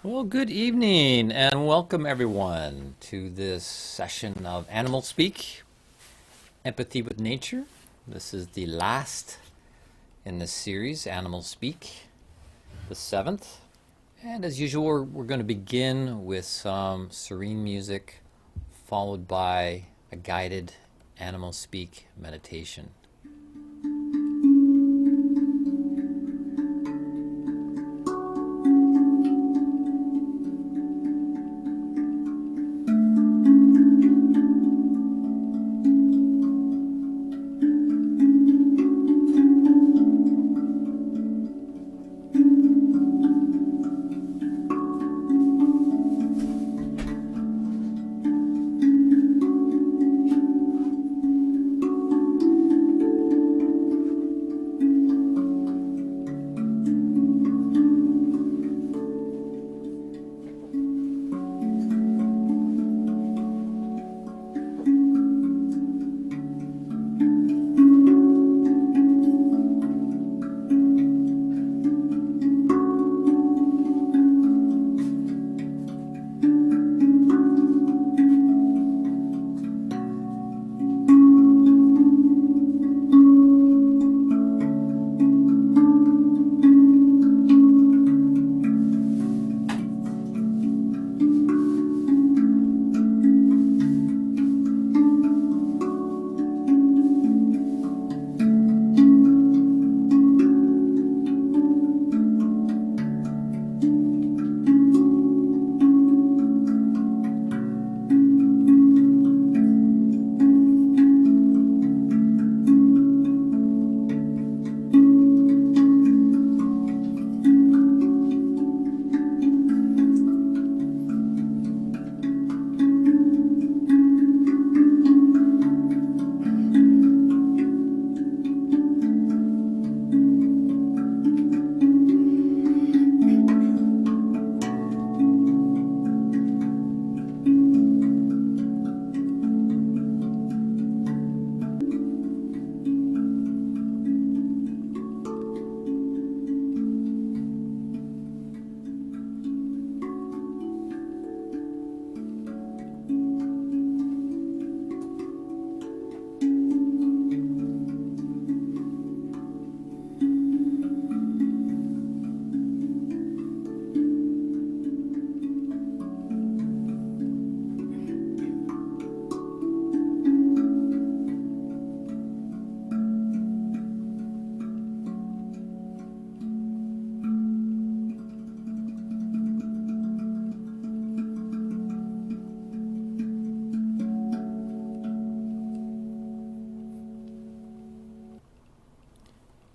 Well, good evening and welcome everyone to this session of Animal Speak, Empathy with Nature. This is the last in this series, Animal Speak, the seventh. And as usual, we're going to begin with some serene music, followed by a guided Animal Speak meditation.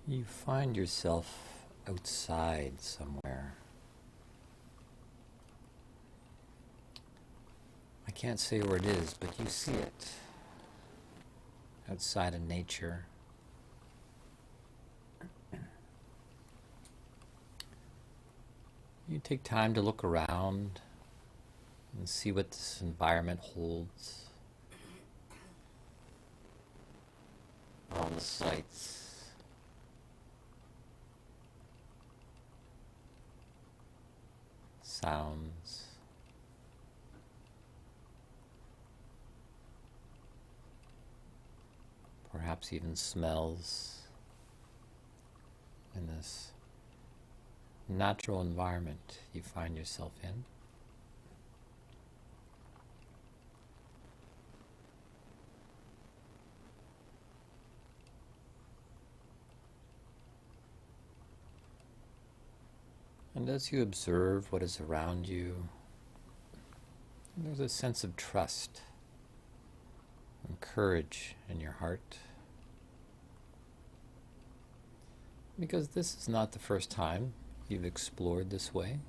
You find yourself outside somewhere. I can't say where it is, but you see it. Outside in nature. You take time to look around and see what this environment holds. All the sights, sounds, perhaps even smells in this natural environment you find yourself in. And as you observe what is around you, there's a sense of trust and courage in your heart. Because this is not the first time you've explored this way.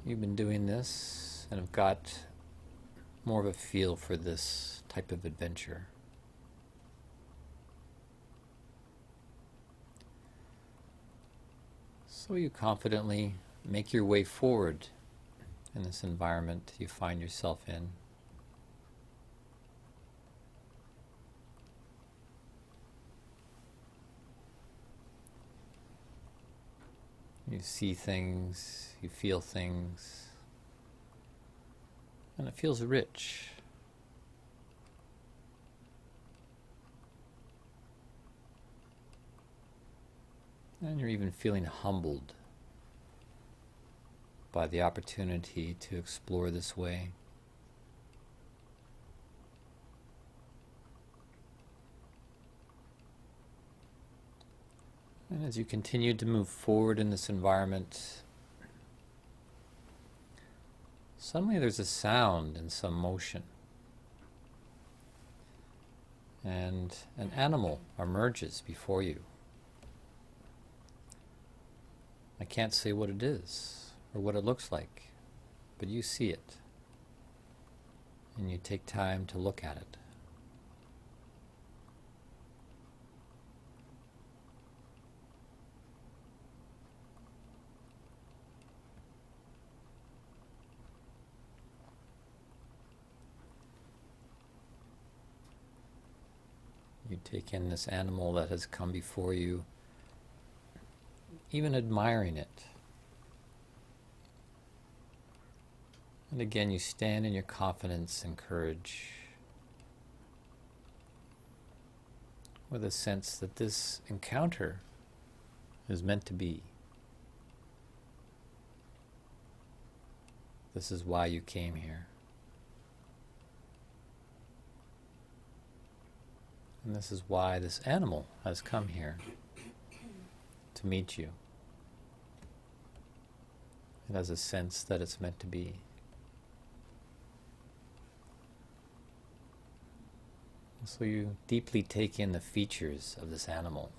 You've been doing this and have got more of a feel for this type of adventure. So you confidently make your way forward in this environment you find yourself in. You see things, you feel things, and it feels rich. And you're even feeling humbled by the opportunity to explore this way. And as you continue to move forward in this environment, suddenly there's a sound and some motion. And an animal emerges before you. I can't say what it is or what it looks like, but you see it. And you take time to look at it. You take in this animal that has come before you, even admiring it. And again, you stand in your confidence and courage with a sense that this encounter is meant to be. This is why you came here. And this is why this animal has come here to meet you. It has a sense that it's meant to be. And so you deeply take in the features of this animal.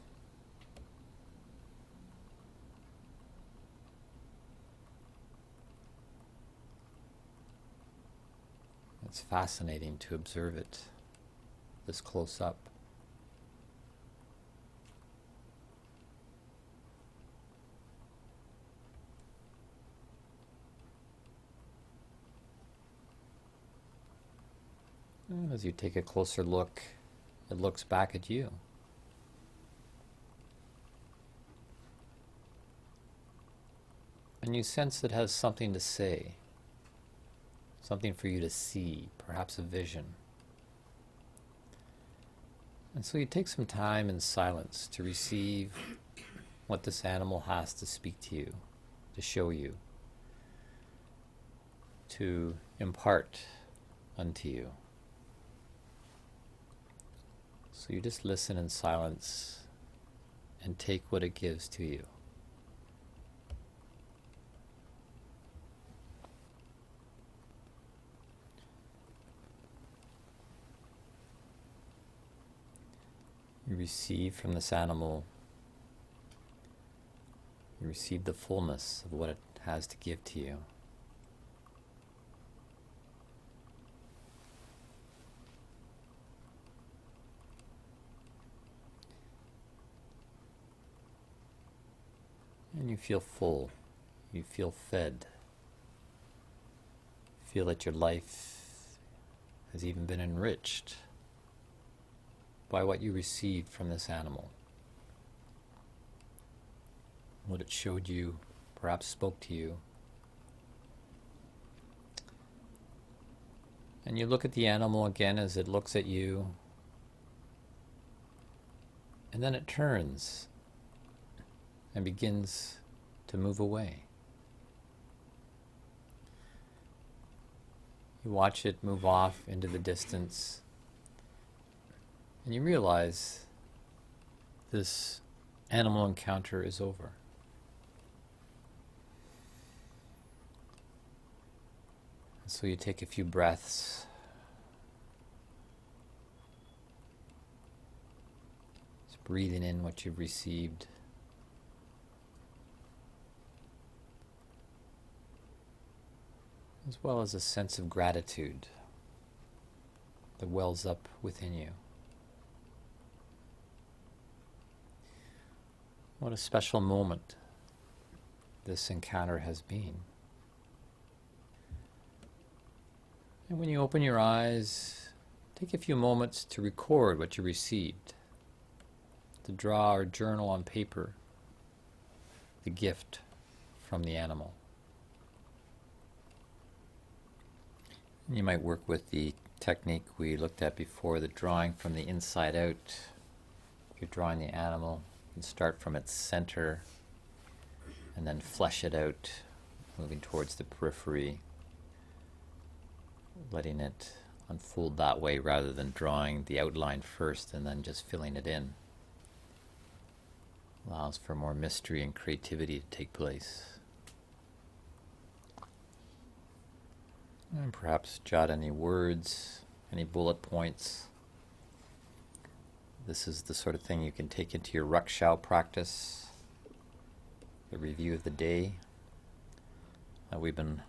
It's fascinating to observe it this close up. And as you take a closer look, it looks back at you. And you sense it has something to say, something for you to see, perhaps a vision. And so you take some time in silence to receive what this animal has to speak to you, to show you, to impart unto you. So you just listen in silence and take what it gives to you. You receive from this animal, you receive the fullness of what it has to give to you. And you feel full, you feel fed, you feel that your life has even been enriched by what you received from this animal. What it showed you, perhaps spoke to you. And you look at the animal again as it looks at you, and then it turns and begins to move away. You watch it move off into the distance, and you realize this animal encounter is over. And so you take a few breaths, just breathing in what you've received. As well as a sense of gratitude that wells up within you. What a special moment this encounter has been. And when you open your eyes, take a few moments to record what you received, to draw or journal on paper the gift from the animal. You might work with the technique we looked at before, the drawing from the inside out. If you're drawing the animal, you can start from its center and then flesh it out, moving towards the periphery, letting it unfold that way rather than drawing the outline first and then just filling it in. Allows for more mystery and creativity to take place. And perhaps jot any words, any bullet points. This is the sort of thing you can take into your Ruksha practice, the review of the day that we've been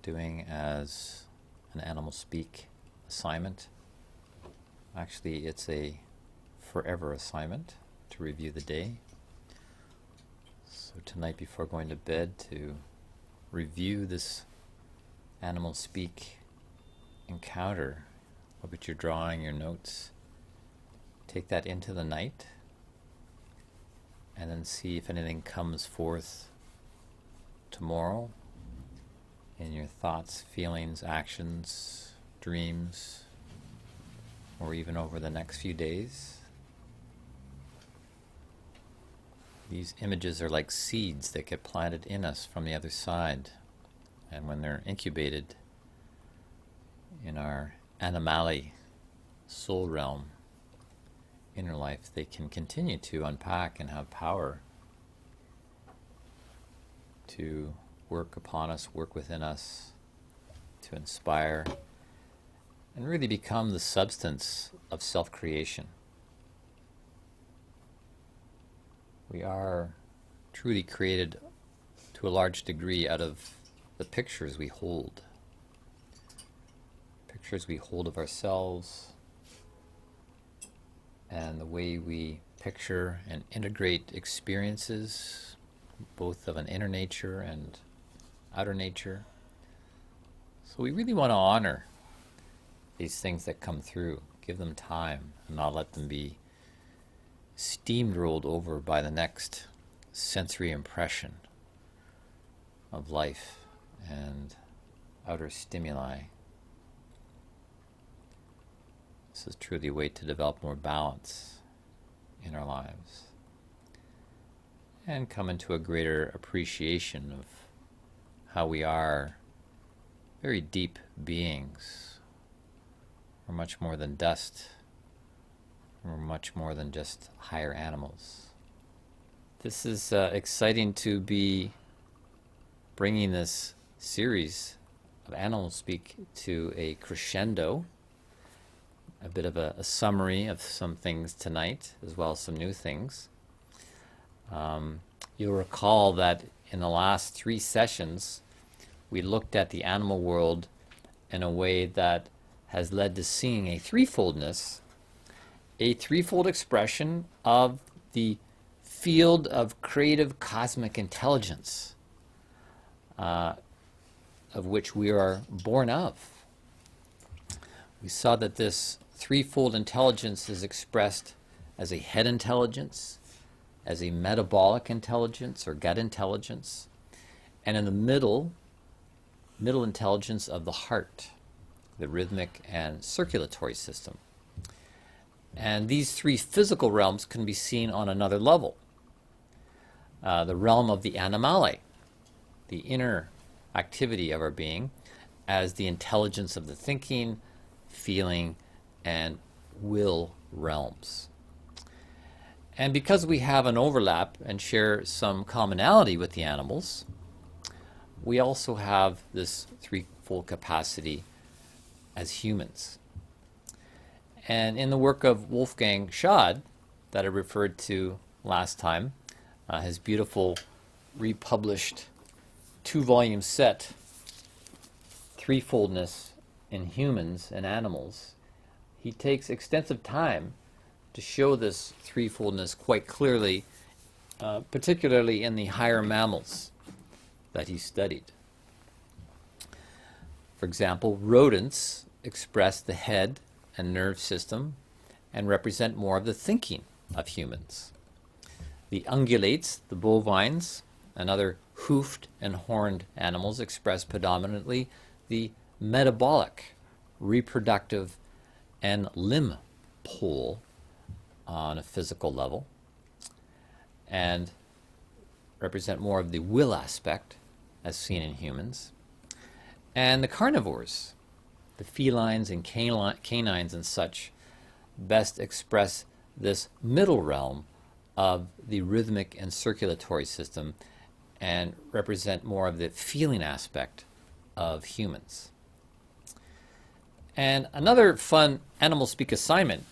doing as an Animal Speak assignment. Actually, it's a forever assignment to review the day. So tonight before going to bed, to review this Animal Speak encounter. Look at your drawing, your notes. Take that into the night and then see if anything comes forth tomorrow in your thoughts, feelings, actions, dreams, or even over the next few days. These images are like seeds that get planted in us from the other side. And when they're incubated in our animali, soul realm, inner life, they can continue to unpack and have power to work upon us, work within us, to inspire, and really become the substance of self-creation. We are truly created to a large degree out of the pictures we hold. Pictures we hold of ourselves, and the way we picture and integrate experiences, both of an inner nature and outer nature. So we really want to honor these things that come through, give them time, and not let them be steamrolled over by the next sensory impression of life and outer stimuli. This is truly a way to develop more balance in our lives and come into a greater appreciation of how we are very deep beings. We're much more than dust. We're much more than just higher animals. This is exciting to be bringing this series of Animal Speak to a crescendo. A bit of a summary of some things tonight, as well as some new things. You'll recall that in the last 3 sessions, we looked at the animal world in a way that has led to seeing a threefoldness, a threefold expression of the field of creative cosmic intelligence, of which we are born of. We saw that this threefold intelligence is expressed as a head intelligence, as a metabolic intelligence or gut intelligence, and in the middle intelligence of the heart, the rhythmic and circulatory system. And these 3 physical realms can be seen on another level. The realm of the animale, the inner activity of our being, as the intelligence of the thinking, feeling, and will realms. And because we have an overlap and share some commonality with the animals, we also have this threefold capacity as humans. And in the work of Wolfgang Schad that I referred to last time, his beautiful republished 2-volume set, Threefoldness in Humans and Animals, he takes extensive time to show this threefoldness quite clearly, particularly in the higher mammals that he studied. For example, rodents express the head and nerve system and represent more of the thinking of humans. The ungulates, the bovines, and other hoofed and horned animals express predominantly the metabolic, reproductive, and limb pole on a physical level, and represent more of the will aspect as seen in humans. And the carnivores, the felines and canines and such, best express this middle realm of the rhythmic and circulatory system and represent more of the feeling aspect of humans. And another fun Animal Speak assignment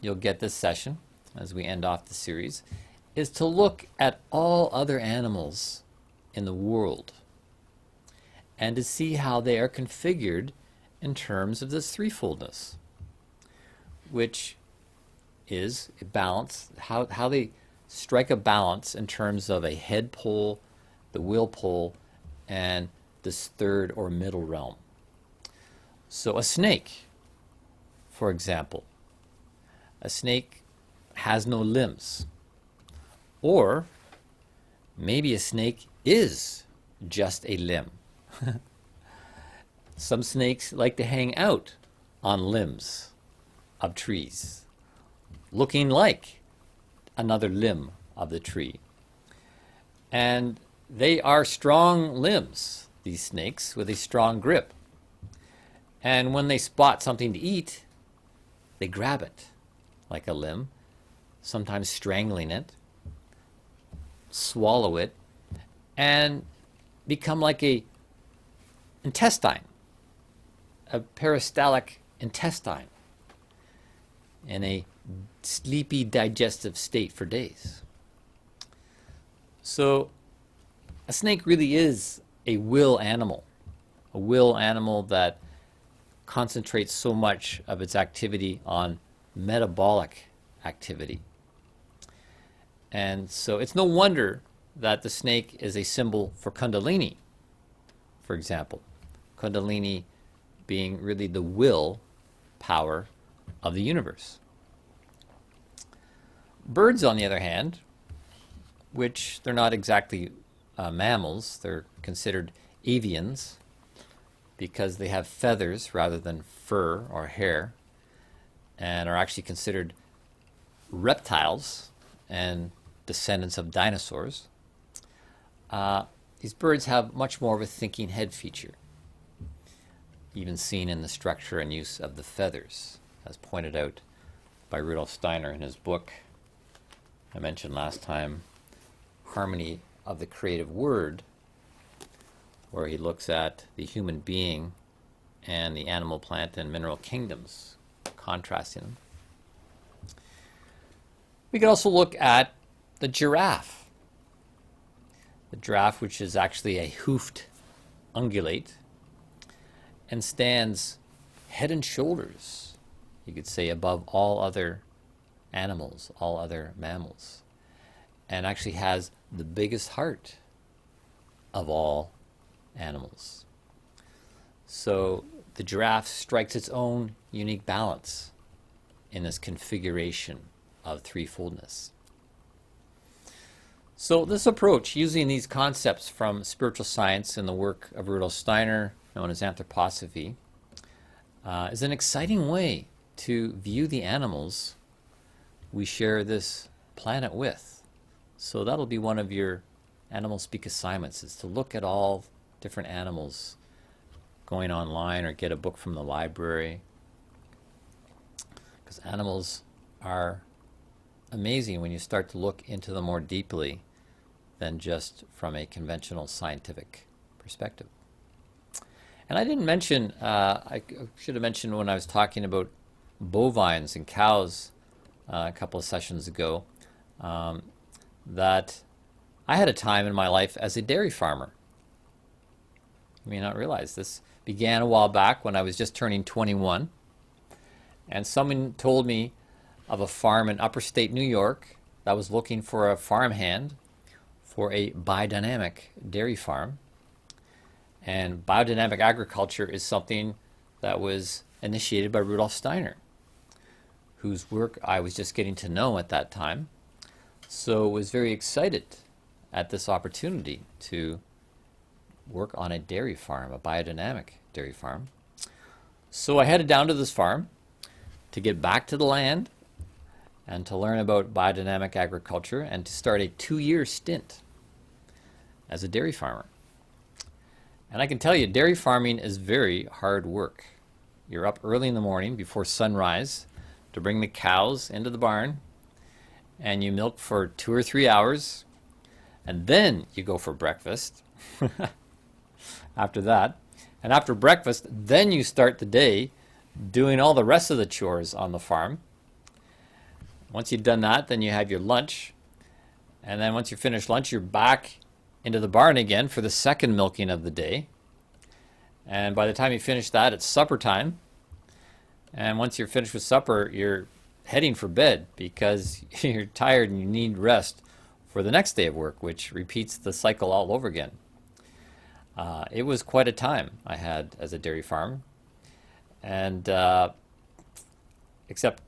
you'll get this session as we end off the series is to look at all other animals in the world and to see how they are configured in terms of this threefoldness, which is a balance, how they strike a balance in terms of a head pole, the will pole, and this third or middle realm. So a snake, for example, a snake has no limbs. Or maybe a snake is just a limb. Some snakes like to hang out on limbs of trees, looking like another limb of the tree. And they are strong limbs, these snakes, with a strong grip. And when they spot something to eat, they grab it like a limb, sometimes strangling it, swallow it, and become like a intestine, a peristaltic intestine, in a sleepy digestive state for days. So a snake really is a will animal that concentrates so much of its activity on metabolic activity. And so it's no wonder that the snake is a symbol for Kundalini, for example. Kundalini being really the will power of the universe. Birds, on the other hand, which they're not exactly mammals, they're considered avians because they have feathers rather than fur or hair, and are actually considered reptiles and descendants of dinosaurs. These birds have much more of a thinking head feature, even seen in the structure and use of the feathers, as pointed out by Rudolf Steiner in his book I mentioned last time, Harmony of the Creative Word, where he looks at the human being and the animal, plant, and mineral kingdoms, contrasting them. We could also look at the giraffe. The giraffe, which is actually a hoofed ungulate, and stands head and shoulders, you could say, above all other animals, all other mammals, and actually has the biggest heart of all animals. So the giraffe strikes its own unique balance in this configuration of threefoldness. So this approach, using these concepts from spiritual science and the work of Rudolf Steiner, known as anthroposophy, is an exciting way to view the animals we share this planet with. So that'll be one of your Animal Speak assignments, is to look at all different animals going online or get a book from the library, because animals are amazing when you start to look into them more deeply than just from a conventional scientific perspective. And I didn't mention, I should have mentioned when I was talking about bovines and cows a couple of sessions ago, that I had a time in my life as a dairy farmer. You may not realize this began a while back when I was just turning 21, and someone told me of a farm in upper state New York that was looking for a farmhand for a biodynamic dairy farm. And biodynamic agriculture is something that was initiated by Rudolf Steiner, whose work I was just getting to know at that time. So was very excited at this opportunity to work on a dairy farm, a biodynamic dairy farm. So I headed down to this farm to get back to the land and to learn about biodynamic agriculture and to start a 2-year stint as a dairy farmer. And I can tell you, dairy farming is very hard work. You're up early in the morning before sunrise to bring the cows into the barn, and you milk for 2 or 3 hours, and then you go for breakfast after that. And after breakfast, then you start the day doing all the rest of the chores on the farm. Once you've done that, then you have your lunch. And then once you finish lunch, you're back into the barn again for the second milking of the day. And by the time you finish that, it's supper time. And once you're finished with supper, you're heading for bed because you're tired and you need rest for the next day of work, which repeats the cycle all over again. It was quite a time I had as a dairy farm. And except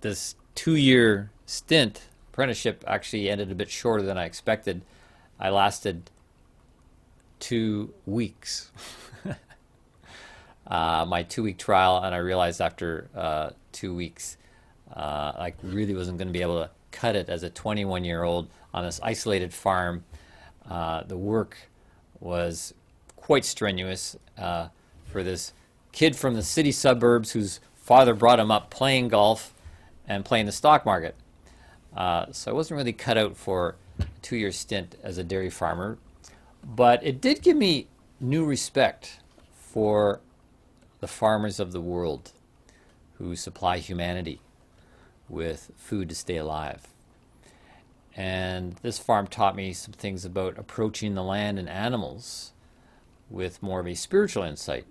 this 2-year stint, apprenticeship, actually ended a bit shorter than I expected. I lasted 2 weeks. My 2-week trial, and I realized after 2 weeks I really wasn't going to be able to cut it as a 21-year-old on this isolated farm. The work was quite strenuous for this kid from the city suburbs whose father brought him up playing golf and playing the stock market. So I wasn't really cut out for a 2-year stint as a dairy farmer, but it did give me new respect for the farmers of the world who supply humanity with food to stay alive. And this farm taught me some things about approaching the land and animals with more of a spiritual insight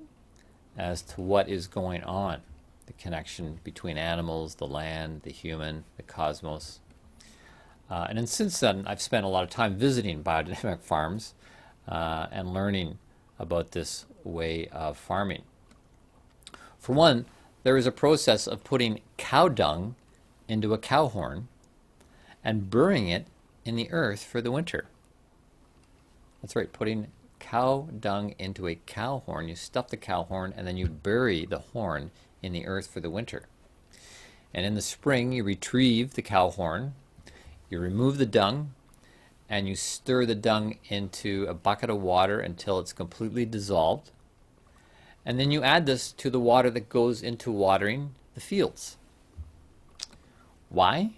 as to what is going on, the connection between animals, the land, the human, the cosmos. And then since then, I've spent a lot of time visiting biodynamic farms and learning about this way of farming. For one, there is a process of putting cow dung into a cow horn and burying it in the earth for the winter. That's right, putting cow dung into a cow horn. You stuff the cow horn and then you bury the horn in the earth for the winter. And in the spring, you retrieve the cow horn, you remove the dung, and you stir the dung into a bucket of water until it's completely dissolved. And then you add this to the water that goes into watering the fields. Why,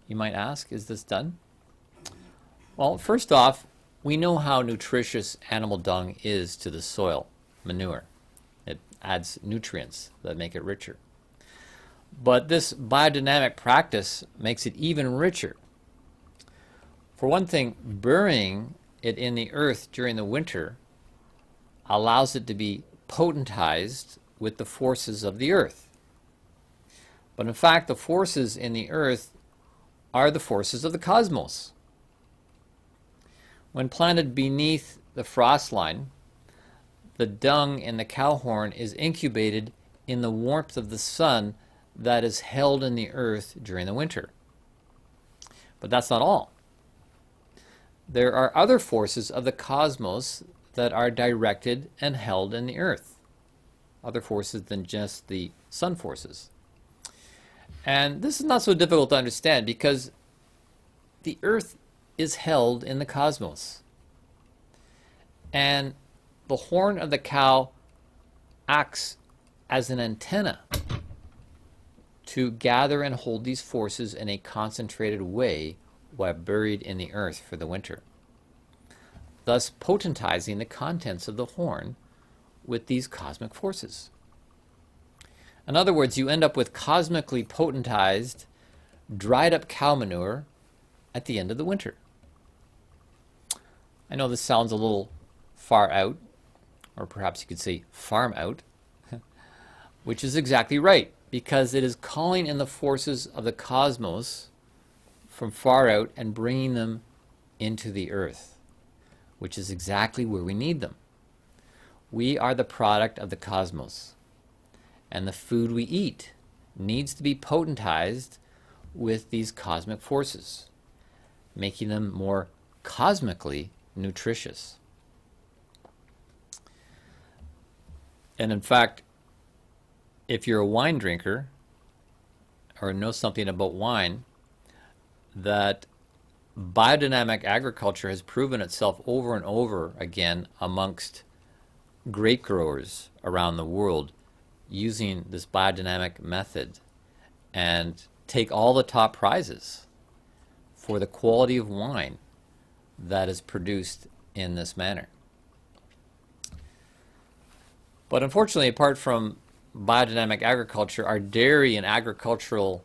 you might ask, is this done? Well, first off, we know how nutritious animal dung is to the soil, manure. It adds nutrients that make it richer. But this biodynamic practice makes it even richer. For one thing, burying it in the earth during the winter allows it to be potentized with the forces of the earth. But in fact, the forces in the earth are the forces of the cosmos. When planted beneath the frost line, the dung in the cow horn is incubated in the warmth of the sun that is held in the earth during the winter. But that's not all. There are other forces of the cosmos that are directed and held in the earth. Other forces than just the sun forces. And this is not so difficult to understand because the earth is held in the cosmos. And the horn of the cow acts as an antenna to gather and hold these forces in a concentrated way while buried in the earth for the winter, thus potentizing the contents of the horn with these cosmic forces. In other words, you end up with cosmically potentized, dried up cow manure at the end of the winter. I know this sounds a little far out, or perhaps you could say farm out, which is exactly right, because it is calling in the forces of the cosmos from far out and bringing them into the earth, which is exactly where we need them. We are the product of the cosmos, and the food we eat needs to be potentized with these cosmic forces, making them more cosmically nutritious. And in fact, if you're a wine drinker or know something about wine, that biodynamic agriculture has proven itself over and over again amongst grape growers around the world using this biodynamic method, and take all the top prizes for the quality of wine that is produced in this manner. But unfortunately, apart from biodynamic agriculture, our dairy and agricultural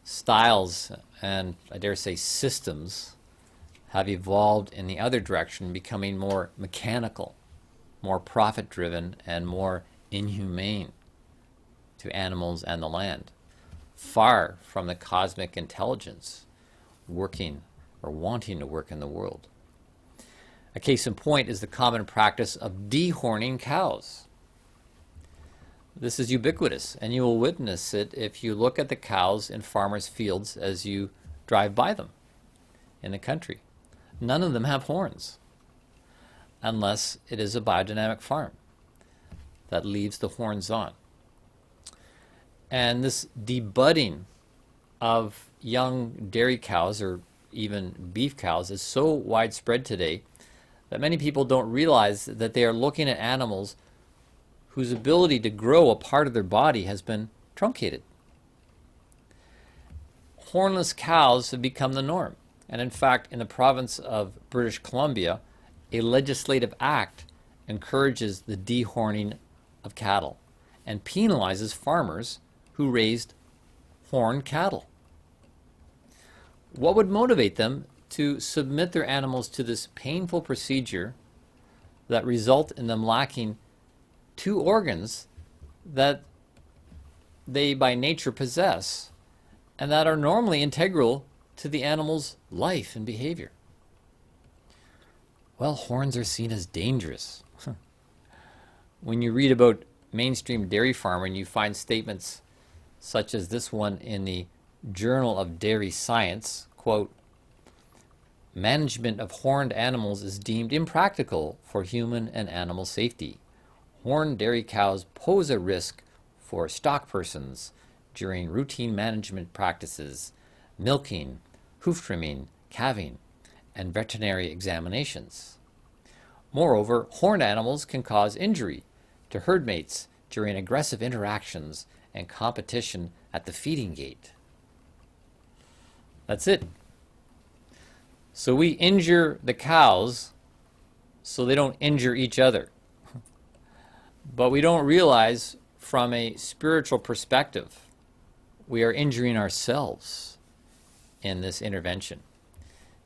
styles, and I dare say systems, have evolved in the other direction, becoming more mechanical, more profit-driven, and more inhumane to animals and the land, far from the cosmic intelligence working or wanting to work in the world. A case in point is the common practice of dehorning cows. This is ubiquitous, and you will witness it if you look at the cows in farmers' fields as you drive by them in the country. None of them have horns, unless it is a biodynamic farm that leaves the horns on. And this debudding of young dairy cows or even beef cows is so widespread today that many people don't realize that they are looking at animals whose ability to grow a part of their body has been truncated. Hornless cows have become the norm. And in fact, in the province of British Columbia, a legislative act encourages the dehorning of cattle and penalizes farmers who raised horned cattle. What would motivate them to submit their animals to this painful procedure that result in them lacking two organs that they by nature possess and that are normally integral to the animal's life and behavior? Well, horns are seen as dangerous. When you read about mainstream dairy farming, you find statements such as this one in the Journal of Dairy Science, quote, "Management of horned animals is deemed impractical for human and animal safety. Horned dairy cows pose a risk for stock persons during routine management practices, milking, hoof trimming, calving, and veterinary examinations. Moreover, horned animals can cause injury to herd mates during aggressive interactions and competition at the feeding gate." That's it. So we injure the cows so they don't injure each other. But we don't realize from a spiritual perspective, we are injuring ourselves in this intervention.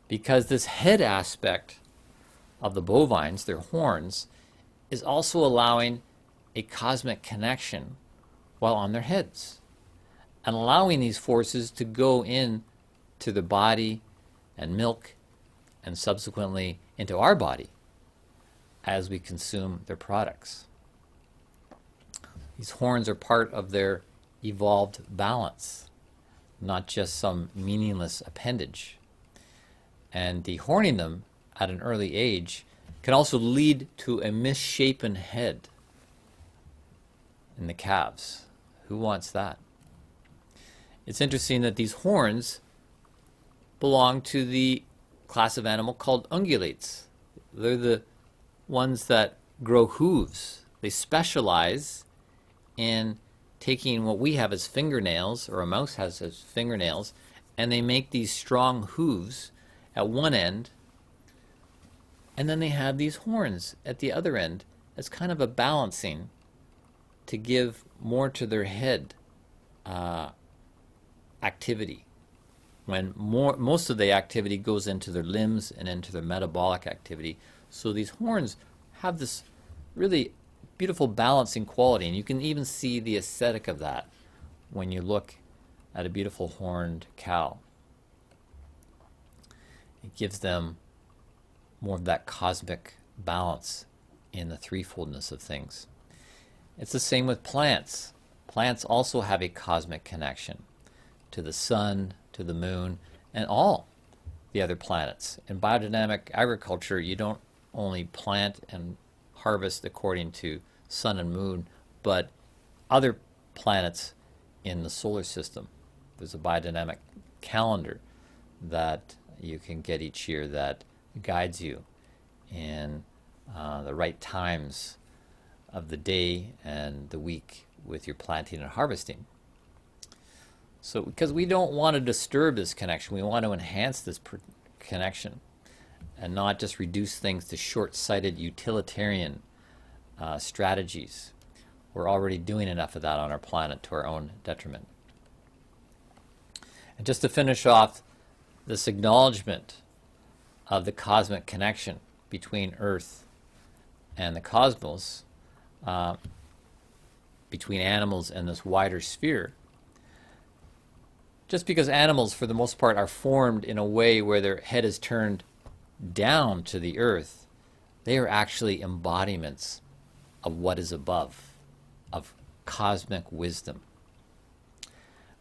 Because this head aspect of the bovines, their horns, is also allowing a cosmic connection while on their heads, and allowing these forces to go in to the body and milk, and subsequently into our body as we consume their products. These horns are part of their evolved balance, not just some meaningless appendage. And dehorning them at an early age can also lead to a misshapen head in the calves. Who wants that? It's interesting that these horns belong to the class of animal called ungulates. They're the ones that grow hooves. They specialize in taking what we have as fingernails, or a mouse has as fingernails, and they make these strong hooves at one end, and then they have these horns at the other end as kind of a balancing to give more to their head activity, when most of the activity goes into their limbs and into their metabolic activity. So these horns have this really beautiful balancing quality, and you can even see the aesthetic of that when you look at a beautiful horned cow. It gives them more of that cosmic balance in the threefoldness of things. It's the same with plants. Plants also have a cosmic connection to the sun, to the moon, and all the other planets. In biodynamic agriculture, you don't only plant and harvest according to sun and moon, but other planets in the solar system. There's a biodynamic calendar that you can get each year that guides you in the right times of the day and the week with your planting and harvesting. So because we don't want to disturb this connection, we want to enhance this connection and not just reduce things to short-sighted utilitarian strategies. We're already doing enough of that on our planet to our own detriment. And just to finish off this acknowledgement of the cosmic connection between Earth and the cosmos, between animals and this wider sphere, just because animals for the most part are formed in a way where their head is turned down to the earth, they are actually embodiments of what is above, of cosmic wisdom.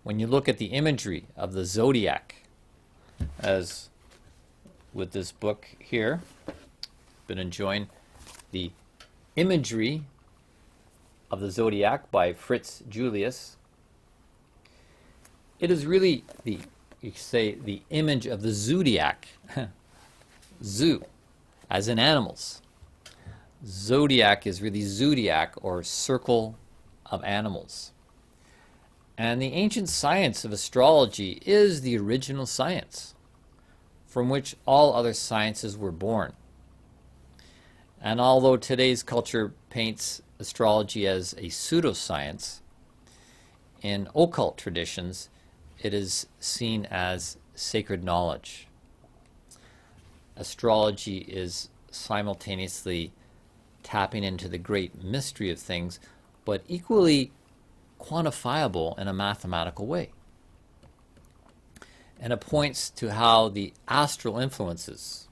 When you look at the imagery of the zodiac, as with this book here, been enjoying the imagery of the zodiac by Fritz Julius. It is really the image of the zodiac, zoo, as in animals. Zodiac is really zodiac, or circle of animals. And the ancient science of astrology is the original science from which all other sciences were born. And although today's culture paints astrology as a pseudoscience, in occult traditions it is seen as sacred knowledge. Astrology is simultaneously tapping into the great mystery of things, but equally quantifiable in a mathematical way. And it points to how the astral influences,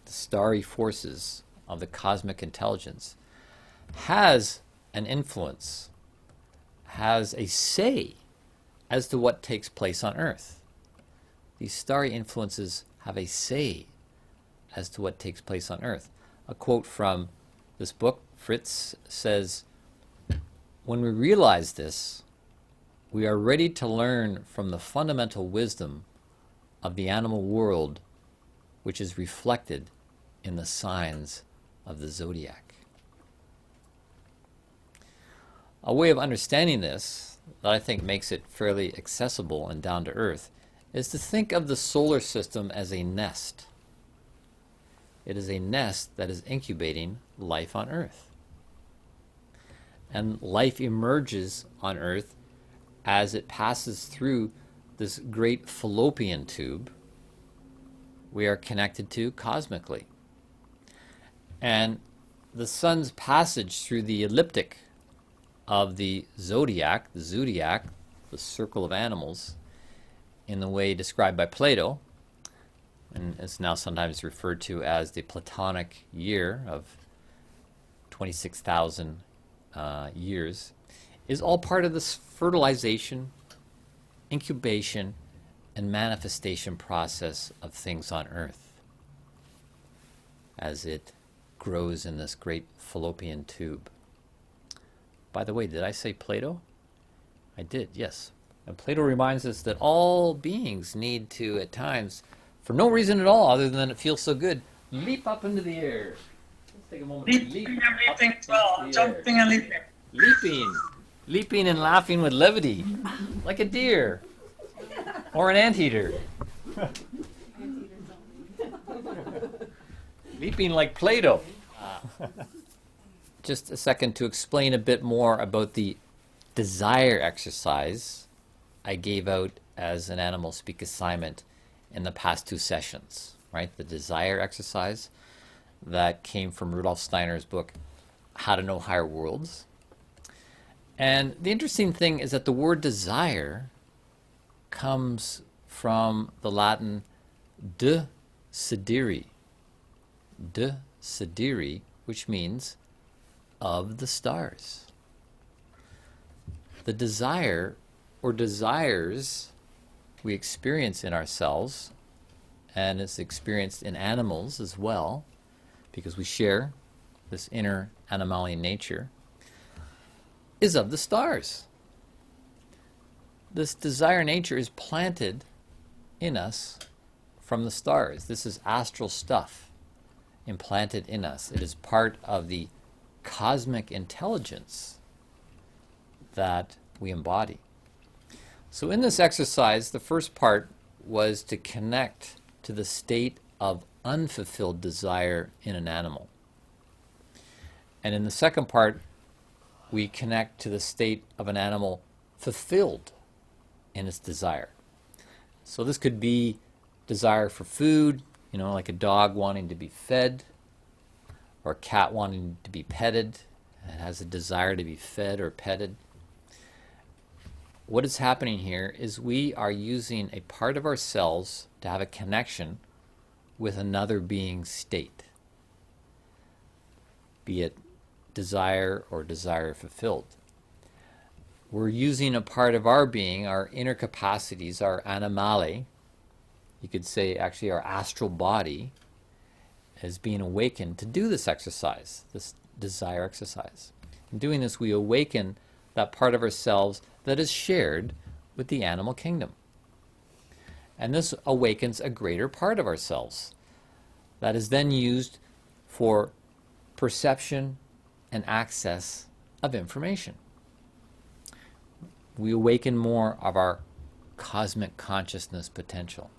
the starry forces of the cosmic intelligence, has an influence, has a say as to what takes place on Earth. These starry influences have a say as to what takes place on Earth. A quote from this book, Fritz says, "When we realize this, we are ready to learn from the fundamental wisdom of the animal world, which is reflected in the signs of the zodiac." A way of understanding this that I think makes it fairly accessible and down to earth is to think of the solar system as a nest. It is a nest that is incubating life on Earth. And life emerges on Earth as it passes through this great fallopian tube we are connected to cosmically. And the sun's passage through the ecliptic of the zodiac, the circle of animals, in the way described by Plato, and it's now sometimes referred to as the Platonic year of 26,000 years, is all part of this fertilization, incubation, and manifestation process of things on Earth as it grows in this great fallopian tube. By the way, did I say Plato? I did, yes. And Plato reminds us that all beings need to, at times, for no reason at all other than it feels so good, leap up into the air. Let's take a moment to leap Leaping and up leaping, into well, the jumping air. and leaping. Leaping and laughing with levity, like a deer or an anteater. Leaping like Plato. Just a second to explain a bit more about the desire exercise I gave out as an Animal Speak assignment in the past two sessions, right? The desire exercise that came from Rudolf Steiner's book, How to Know Higher Worlds. And the interesting thing is that the word desire comes from the Latin desideri, which means of the stars. The desire or desires we experience in ourselves and it's experienced in animals as well, because we share this inner animalian nature, is of the stars. This desire nature is planted in us from the stars. This is astral stuff implanted in us. It is part of the cosmic intelligence that we embody. So in this exercise, the first part was to connect to the state of unfulfilled desire in an animal. And in the second part, we connect to the state of an animal fulfilled in its desire. So this could be desire for food, like a dog wanting to be fed, or a cat wanting to be petted. It has a desire to be fed or petted. What is happening here is we are using a part of ourselves to have a connection with another being's state, be it desire or desire fulfilled. We're using a part of our being, our inner capacities, our animale, you could say actually our astral body, as being awakened to do this exercise, this desire exercise. In doing this, we awaken that part of ourselves that is shared with the animal kingdom. And this awakens a greater part of ourselves that is then used for perception and access of information. We awaken more of our cosmic consciousness potential.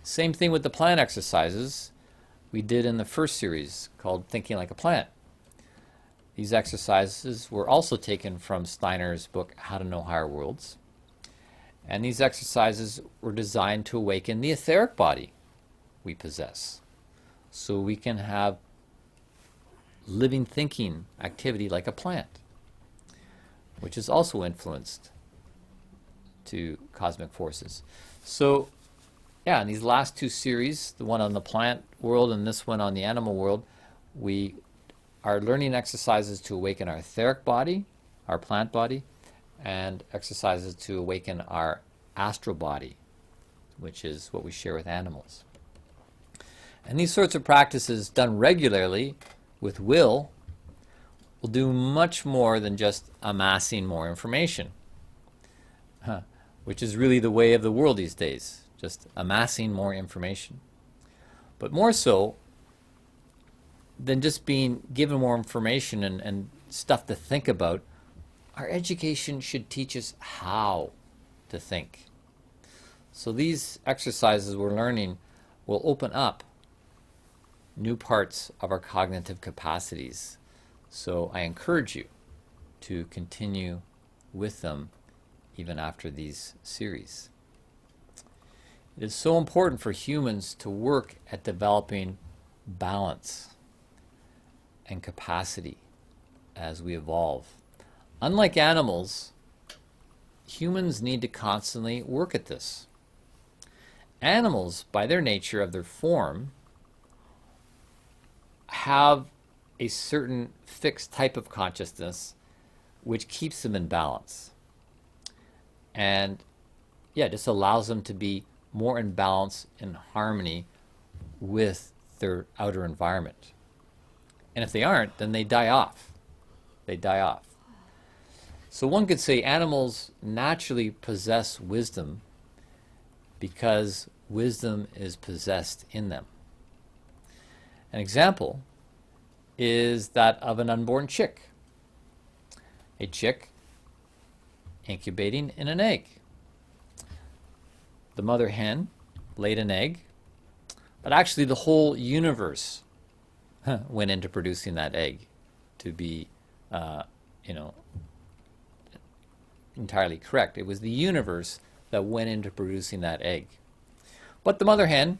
Same thing with the plant exercises we did in the first series called Thinking Like a Plant. These exercises were also taken from Steiner's book, How to Know Higher Worlds. And these exercises were designed to awaken the etheric body we possess, so we can have living thinking activity like a plant, which is also influenced to cosmic forces. So yeah, in these last two series, the one on the plant world and this one on the animal world, we are learning exercises to awaken our etheric body, our plant body, and exercises to awaken our astral body, which is what we share with animals. And these sorts of practices done regularly with will do much more than just amassing more information, which is really the way of the world these days, just amassing more information. But more so than just being given more information and stuff to think about, our education should teach us how to think. So these exercises we're learning will open up new parts of our cognitive capacities. So I encourage you to continue with them even after these series. It is so important for humans to work at developing balance and capacity as we evolve. Unlike animals, humans need to constantly work at this. Animals, by their nature of their form, have a certain fixed type of consciousness which keeps them in balance. And yeah, this allows them to be more in balance and harmony with their outer environment. And if they aren't, then they die off. They die off. So one could say animals naturally possess wisdom because wisdom is possessed in them. An example is that of an unborn chick. A chick incubating in an egg. The mother hen laid an egg, but actually the whole universe went into producing that egg to be, entirely correct. It was the universe that went into producing that egg. But the mother hen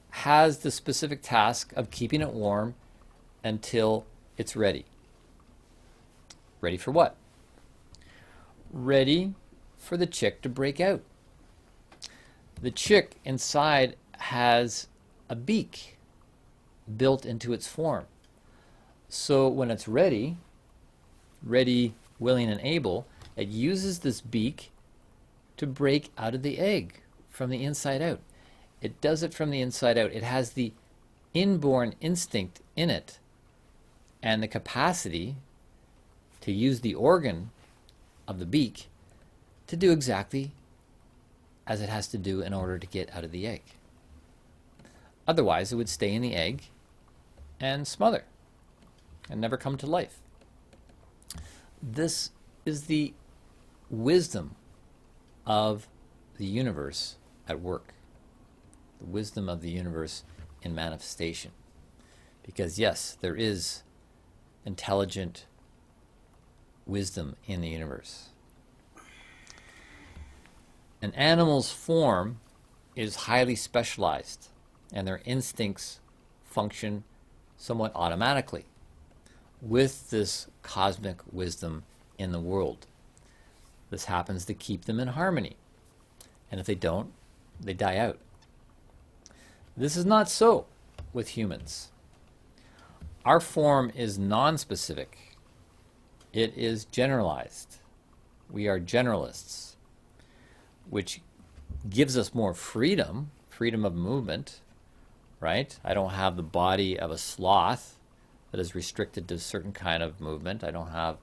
has the specific task of keeping it warm until it's ready. Ready for what? Ready for the chick to break out. The chick inside has a beak built into its form. So when it's ready, willing, and able, it uses this beak to break out of the egg from the inside out. It does it from the inside out. It has the inborn instinct in it and the capacity to use the organ of the beak to do exactly as it has to do in order to get out of the egg. Otherwise, it would stay in the egg and smother and never come to life. This is the wisdom of the universe at work, the wisdom of the universe in manifestation. Because yes, there is intelligent wisdom in the universe. An animal's form is highly specialized, and their instincts function somewhat automatically with this cosmic wisdom in the world. This happens to keep them in harmony, and if they don't, they die out. This is not so with humans. Our form is non-specific. It is generalized. We are generalists, which gives us more freedom of movement, right? I don't have the body of a sloth that is restricted to a certain kind of movement. I don't have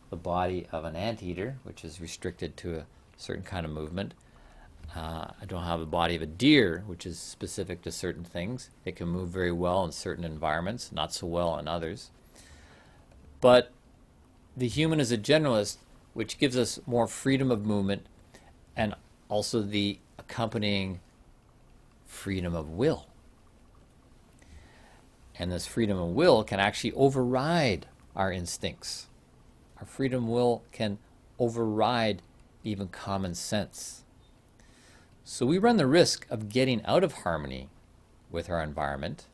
the body of an anteater, which is restricted to a certain kind of movement. I don't have the body of a deer, which is specific to certain things. It can move very well in certain environments, not so well in others. But the human is a generalist, which gives us more freedom of movement and also the accompanying freedom of will. And this freedom of will can actually override our instincts. Our freedom of will can override even common sense. So we run the risk of getting out of harmony with our environment,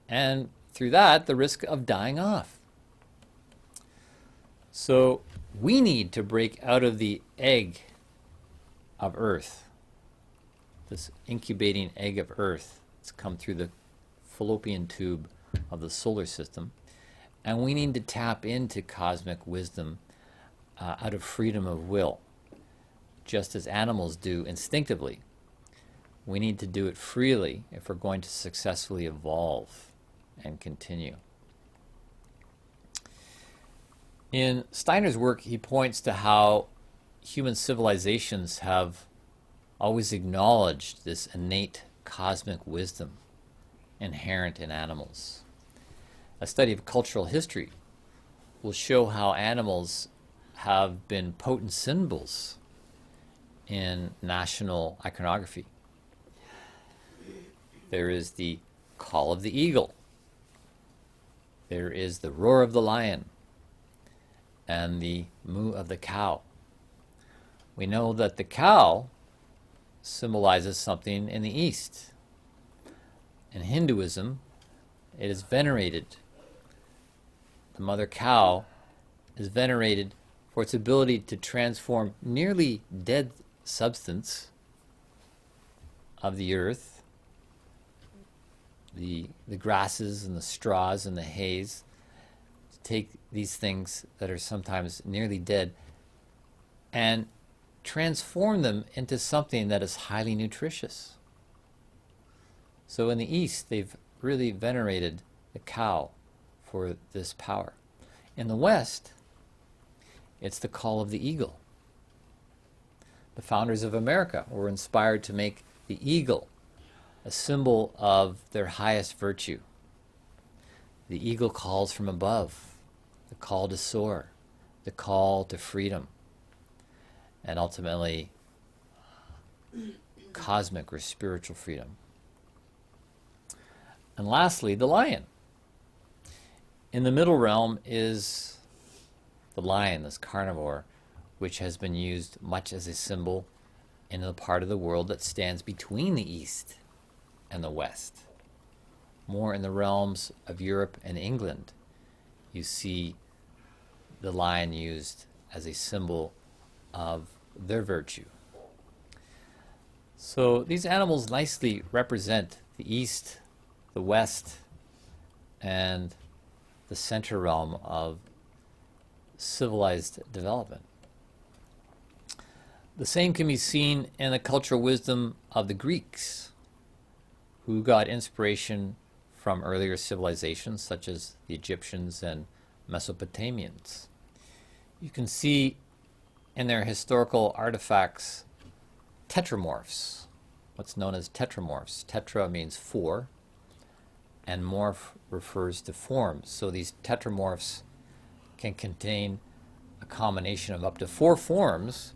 and through that, the risk of dying off. So we need to break out of the egg of Earth, this incubating egg of Earth. It's come through the fallopian tube of the solar system, and we need to tap into cosmic wisdom out of freedom of will, just as animals do instinctively. We need to do it freely if we're going to successfully evolve and continue. In Steiner's work, he points to how human civilizations have always acknowledged this innate cosmic wisdom inherent in animals. A study of cultural history will show how animals have been potent symbols in national iconography. There is the call of the eagle. There is the roar of the lion and the moo of the cow. We know that the cow symbolizes something in the East. In Hinduism, it is venerated. The mother cow is venerated for its ability to transform nearly dead substance of the earth, the grasses and the straws and the haze, to take these things that are sometimes nearly dead and transform them into something that is highly nutritious. So in the East, they've really venerated the cow for this power. In the West, it's the call of the eagle. The founders of America were inspired to make the eagle a symbol of their highest virtue. The eagle calls from above, the call to soar, the call to freedom, and ultimately cosmic or spiritual freedom. And lastly, the lion. In the middle realm is the lion, this carnivore, which has been used much as a symbol in the part of the world that stands between the East and the West. More in the realms of Europe and England, you see the lion used as a symbol of their virtue. So these animals nicely represent the East, the West, and the center realm of civilized development. The same can be seen in the cultural wisdom of the Greeks. who got inspiration from earlier civilizations such as the Egyptians and Mesopotamians. You can see in their historical artifacts tetramorphs, what's known as tetramorphs. Tetra means four, and morph refers to forms. So these tetramorphs can contain a combination of up to four forms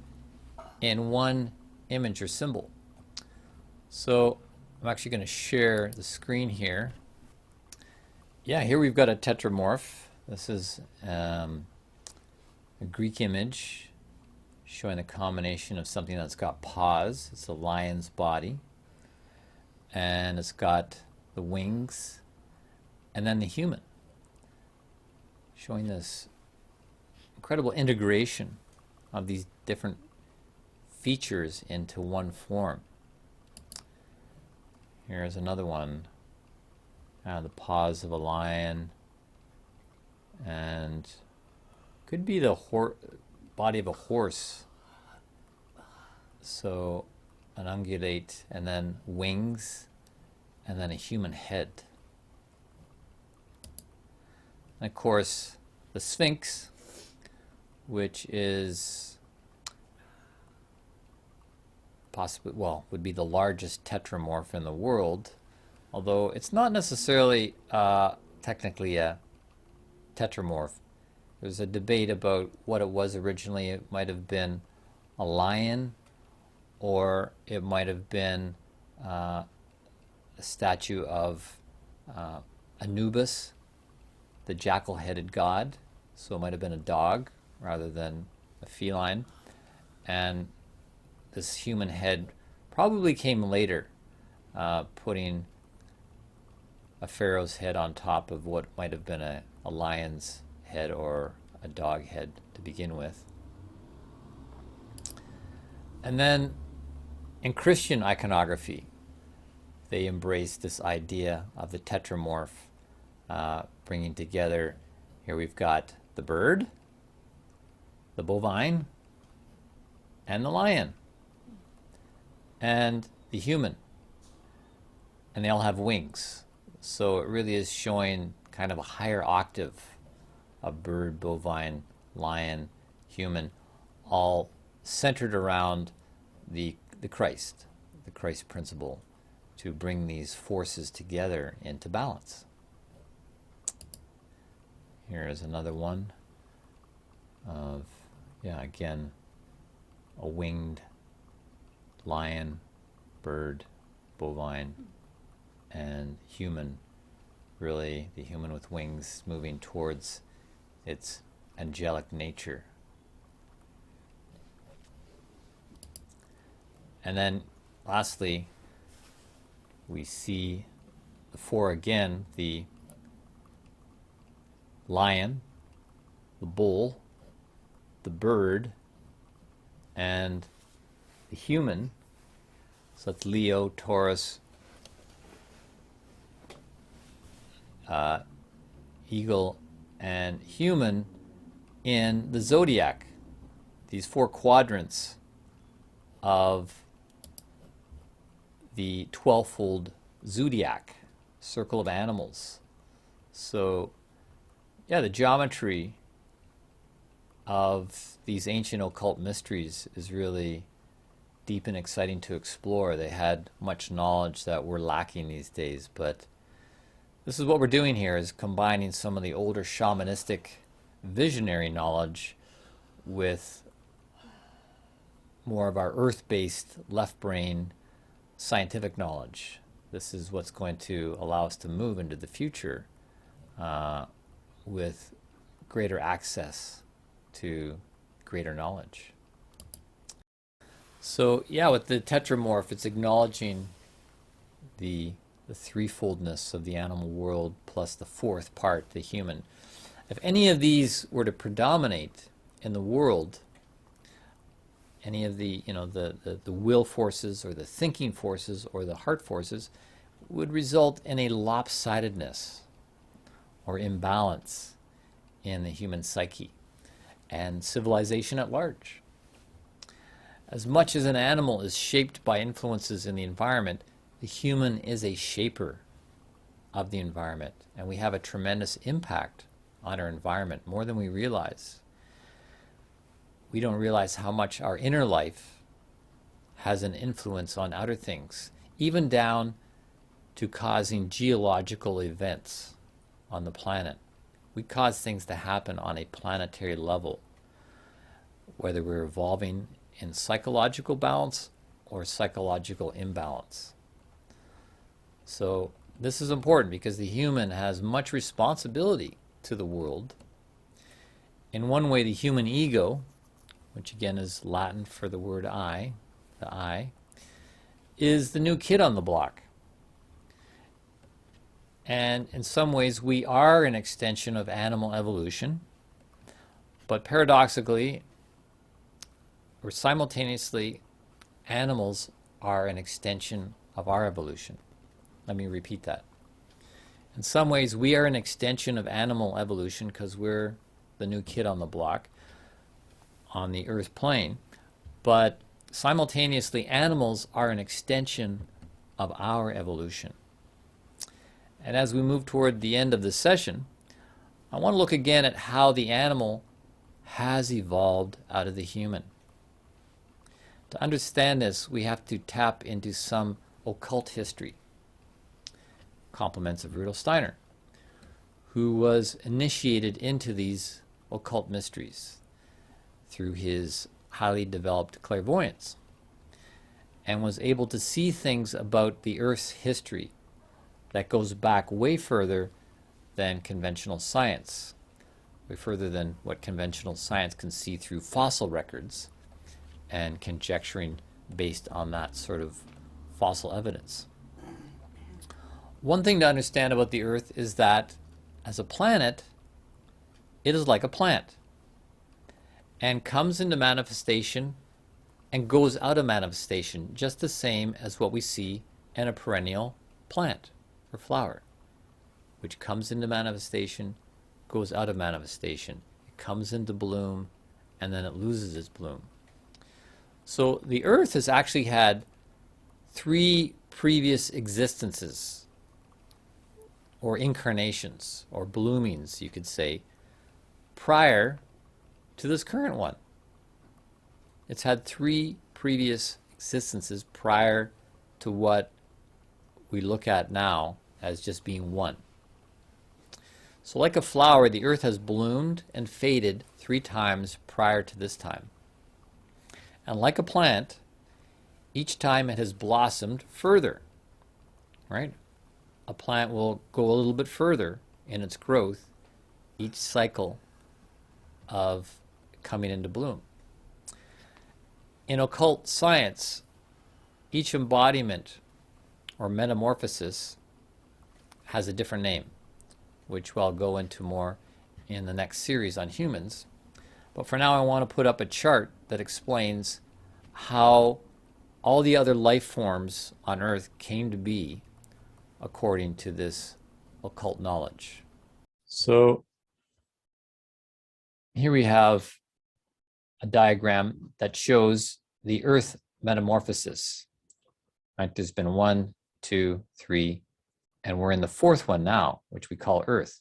in one image or symbol. So I'm actually going to share the screen here. Yeah, here we've got a tetramorph. This is a Greek image showing a combination of something that's got paws. It's a lion's body, and it's got the wings, and then the human, showing this incredible integration of these different features into one form. Here's another one, the paws of a lion, and could be the body of a horse. So an ungulate, and then wings, and then a human head. And of course, the Sphinx, which is possibly, well, would be the largest tetramorph in the world, although it's not necessarily technically a tetramorph. There's a debate about what it was originally. It might have been a lion, or it might have been a statue of Anubis, the jackal-headed god. So it might have been a dog rather than a feline. And this human head probably came later, putting a pharaoh's head on top of what might have been a lion's head or a dog head to begin with. And then in Christian iconography, they embraced this idea of the tetramorph, bringing together, here we've got the bird, the bovine, and the lion, and the human, and they all have wings. So it really is showing kind of a higher octave of bird, bovine, lion, human, all centered around the Christ principle, to bring these forces together into balance. Here is another one of, again, a winged lion, bird, bovine, and human, really the human with wings moving towards its angelic nature. And then lastly, we see the four again: the lion, the bull, the bird, and the human. So that's Leo, Taurus, eagle, and human in the zodiac. These four quadrants of the 12-fold zodiac, circle of animals. So, the geometry of these ancient occult mysteries is really deep and exciting to explore. They had much knowledge that we're lacking these days, but this is what we're doing here, is combining some of the older shamanistic visionary knowledge with more of our earth-based left brain scientific knowledge. This is what's going to allow us to move into the future with greater access to greater knowledge. So with the tetramorph, it's acknowledging the threefoldness of the animal world plus the fourth part, the human. If any of these were to predominate in the world, any of the the will forces or the thinking forces or the heart forces, would result in a lopsidedness or imbalance in the human psyche and civilization at large. As much as an animal is shaped by influences in the environment, the human is a shaper of the environment, and we have a tremendous impact on our environment, more than we realize. We don't realize how much our inner life has an influence on outer things, even down to causing geological events on the planet. We cause things to happen on a planetary level, whether we're evolving in psychological balance or psychological imbalance. So this is important because the human has much responsibility to the world. In one way, the human ego, which again is Latin for the word I, the I, is the new kid on the block. And in some ways, we are an extension of animal evolution, but paradoxically, or simultaneously, animals are an extension of our evolution. Let me repeat that. In some ways, we are an extension of animal evolution because we're the new kid on the block on the Earth plane, but simultaneously, animals are an extension of our evolution. And as we move toward the end of this session, I want to look again at how the animal has evolved out of the human. To understand this, we have to tap into some occult history. Compliments of Rudolf Steiner, who was initiated into these occult mysteries through his highly developed clairvoyance, and was able to see things about the Earth's history that goes back way further than conventional science, way further than what conventional science can see through fossil records and conjecturing based on that sort of fossil evidence. One thing to understand about the Earth is that as a planet, it is like a plant and comes into manifestation and goes out of manifestation, just the same as what we see in a perennial plant or flower, which comes into manifestation, goes out of manifestation. It comes into bloom, and then it loses its bloom. So the Earth has actually had 3 previous existences, or incarnations, or bloomings, you could say, prior to this current one. It's had 3 previous existences prior to what we look at now as just being one. So like a flower, the Earth has bloomed and faded 3 times prior to this time. And like a plant, each time it has blossomed further, right? A plant will go a little bit further in its growth each cycle of coming into bloom. In occult science, each embodiment or metamorphosis has a different name, which I'll go into more in the next series on humans. But for now, I want to put up a chart that explains how all the other life forms on Earth came to be according to this occult knowledge. So here we have a diagram that shows the Earth metamorphosis. Right? There's been 1, 2, 3, and we're in the 4th one now, which we call Earth.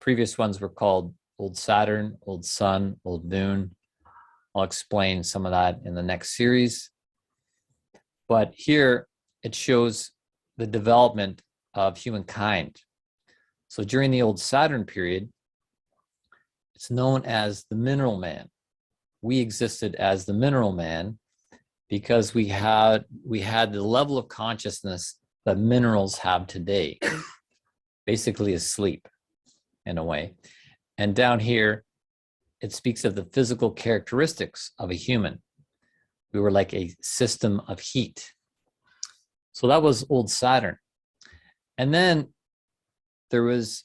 Previous ones were called Old Saturn, Old Sun, Old Moon. I'll explain some of that in the next series. But here it shows the development of humankind. So during the Old Saturn period, it's known as the mineral man. We existed as the mineral man because we had the level of consciousness that minerals have today, basically asleep in a way. And down here, it speaks of the physical characteristics of a human. We were like a system of heat. So that was old Saturn. And then there was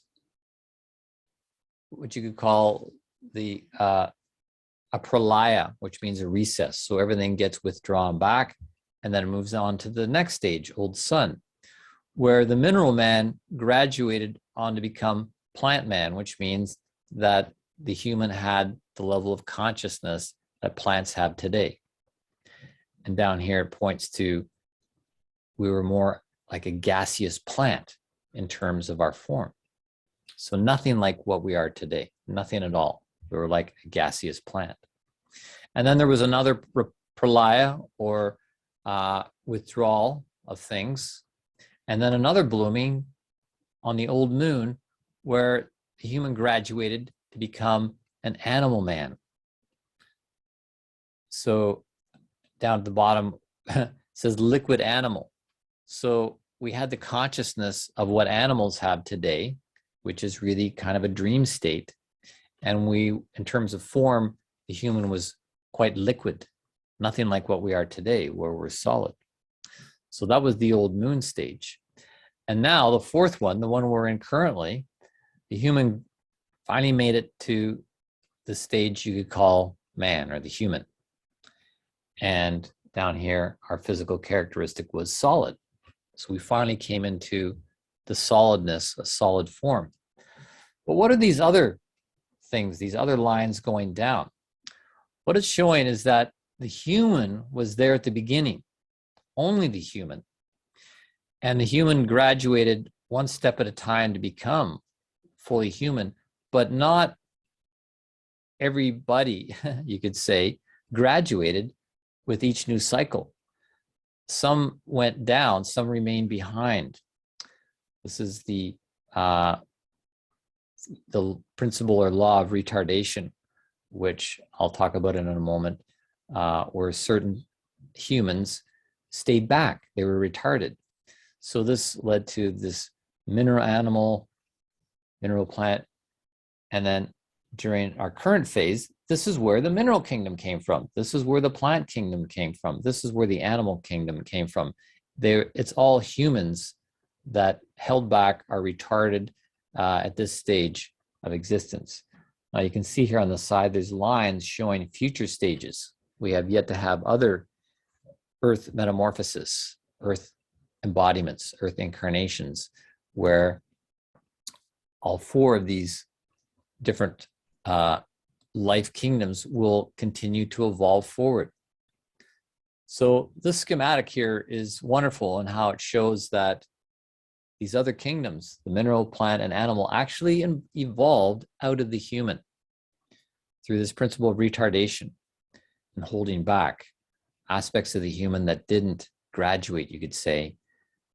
what you could call the a pralaya, which means a recess. So everything gets withdrawn back, and then it moves on to the next stage, old sun, where the mineral man graduated on to become plant man, which means that the human had the level of consciousness that plants have today. And down here it points to we were more like a gaseous plant in terms of our form. So nothing like what we are today, nothing at all. We were like a gaseous plant. And then there was another pralaya, or withdrawal of things. And then another blooming on the old moon, where the human graduated to become an animal man. So down at the bottom it says liquid animal. So we had the consciousness of what animals have today, which is really kind of a dream state. And we, in terms of form, the human was quite liquid, nothing like what we are today, where we're solid. So that was the old moon stage. And now the fourth one, the one we're in currently, the human finally made it to the stage you could call man, or the human. And down here, our physical characteristic was solid. So we finally came into the solidness, a solid form. But what are these other things, these other lines going down? What it's showing is that the human was there at the beginning, only the human. And the human graduated one step at a time to become fully human, but not everybody, you could say, graduated with each new cycle. Some went down, some remained behind. This is the principle or law of retardation, which I'll talk about in a moment, where certain humans stayed back, they were retarded. So this led to this mineral animal, mineral plant, and then during our current phase, this is where the mineral kingdom came from. This is where the plant kingdom came from. This is where the animal kingdom came from. It's all humans that held back, are retarded at this stage of existence. Now you can see here on the side, there's lines showing future stages. We have yet to have other earth metamorphosis, earth embodiments, earth incarnations, where all four of these different life kingdoms will continue to evolve forward. So this schematic here is wonderful in how it shows that these other kingdoms, the mineral, plant, and animal, actually evolved out of the human through this principle of retardation and holding back aspects of the human that didn't graduate, you could say,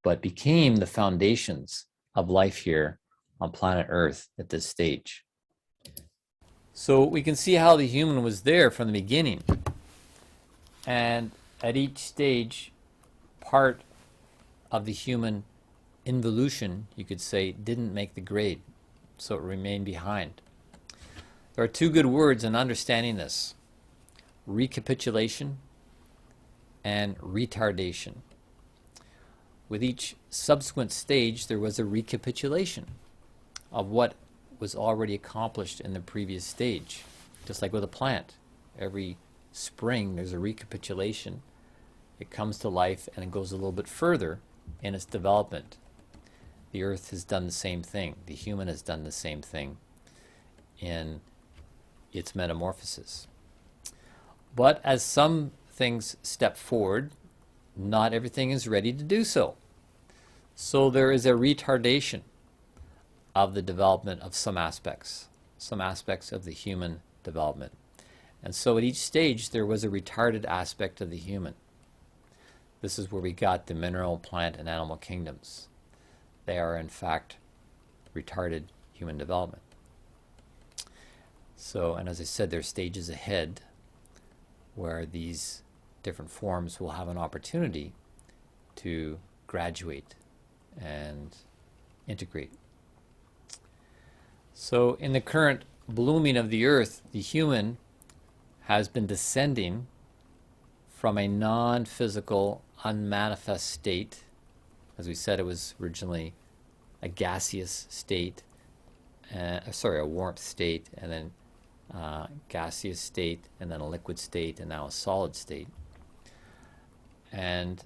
but became the foundations of life here on planet Earth at this stage. So we can see how the human was there from the beginning. And at each stage, part of the human involution, you could say, didn't make the grade, so it remained behind. There are two good words in understanding this: recapitulation and retardation. With each subsequent stage, there was a recapitulation of what was already accomplished in the previous stage. Just like with a plant, every spring there's a recapitulation. It comes to life and it goes a little bit further in its development. The earth has done the same thing. The human has done the same thing in its metamorphosis. But as some things step forward, not everything is ready to do so. So there is a retardation of the development of some aspects of the human development. And so at each stage, there was a retarded aspect of the human. This is where we got the mineral, plant, and animal kingdoms. They are, in fact, retarded human development. So, and as I said, there are stages ahead where these different forms will have an opportunity to graduate and integrate. So in the current blooming of the earth, the human has been descending from a non-physical, unmanifest state. As we said, it was originally a gaseous state, a warmth state, and then gaseous state, and then a liquid state, and now a solid state. And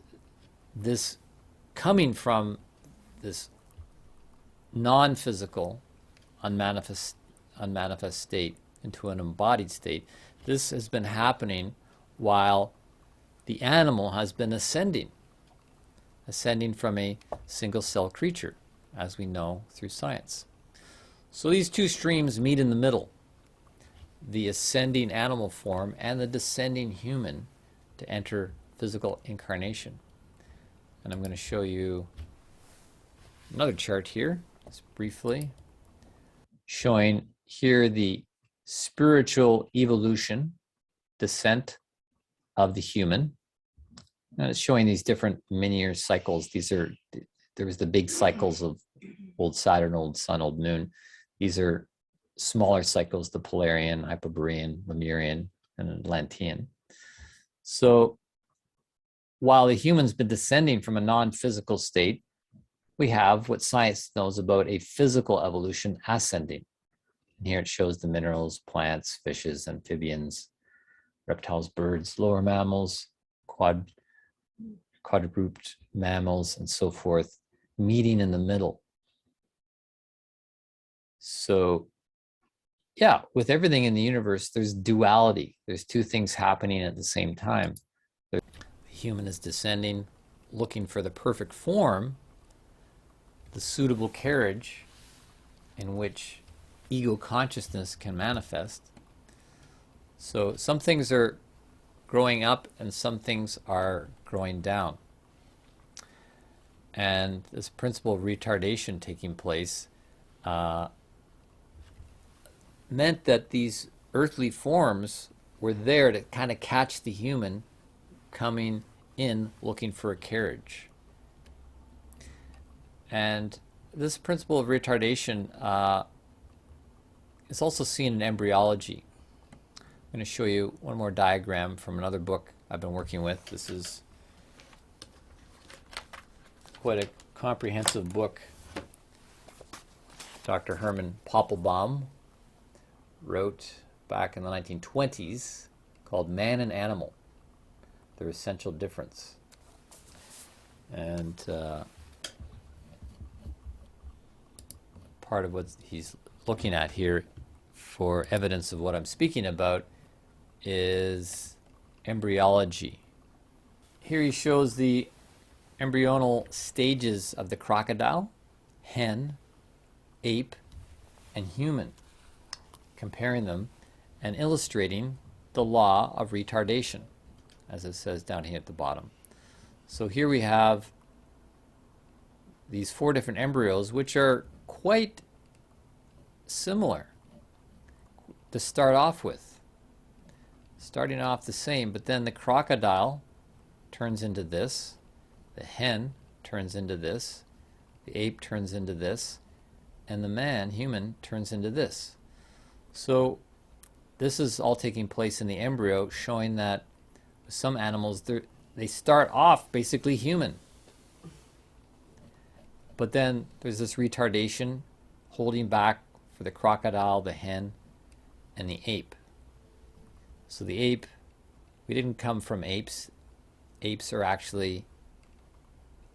this coming from this non-physical, unmanifest state into an embodied state, this has been happening while the animal has been ascending ascending from a single cell creature, as we know through science. So these two streams meet in the middle, the ascending animal form and the descending human, to enter physical incarnation. And I'm going to show you another chart here, just briefly, showing here the spiritual evolution, descent of the human. And it's showing these different linear cycles. There was the big cycles of old Saturn, old Sun, old Moon. These are smaller cycles, the Polarian, Hyperborean, Lemurian, and Atlantean. So while the human's been descending from a non-physical state, we have what science knows about a physical evolution ascending. And here it shows the minerals, plants, fishes, amphibians, reptiles, birds, lower mammals, quadruped mammals, and so forth, meeting in the middle. So yeah, with everything in the universe, there's duality. There's two things happening at the same time. The human is descending, looking for the perfect form, the suitable carriage in which ego consciousness can manifest. So some things are growing up and some things are growing down. And this principle of retardation taking place meant that these earthly forms were there to kind of catch the human coming in looking for a carriage. And this principle of retardation is also seen in embryology. I'm going to show you one more diagram from another book I've been working with. This is quite a comprehensive book. Dr. Herman Poppelbaum wrote back in the 1920s, called Man and Animal, Their Essential Difference. And part of what he's looking at here for evidence of what I'm speaking about is embryology. Here he shows the embryonal stages of the crocodile, hen, ape, and human, comparing them and illustrating the law of retardation, as it says down here at the bottom. So here we have these 4 different embryos, which are quite similar to start off with. Starting off the same, but then the crocodile turns into this, the hen turns into this, the ape turns into this, and the man, human, turns into this. So this is all taking place in the embryo, showing that some animals, they start off basically human. But then there's this retardation holding back for the crocodile, the hen, and the ape. So the ape, we didn't come from apes. Apes are actually